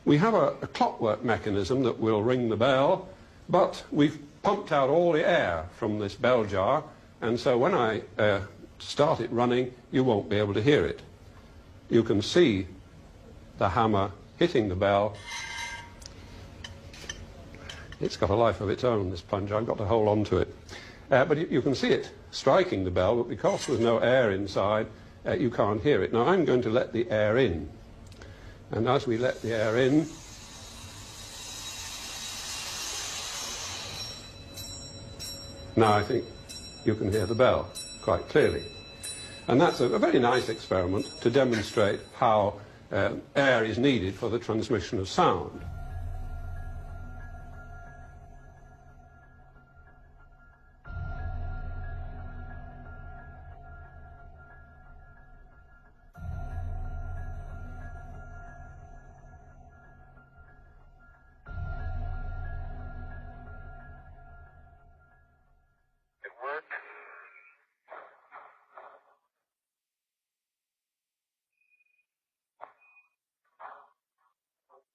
We have a clockwork mechanism that will ring the bell, but we've pumped out all the air from this bell jar, and so when I start it running, you won't be able to hear it. You can see the hammer hitting the bell. It's got a life of its own, this plunger. I've got to hold on to it. But you can see it striking the bell, but because there's no air inside, you can't hear it. Now I'm going to let the air in. And as we let the air in, now I think you can hear the bell quite clearly. And that's a very nice experiment to demonstrate how air is needed for the transmission of sound.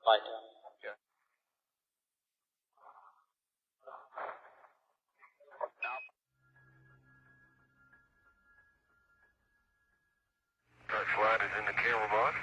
Light down. Okay. Touch light is in the camera box.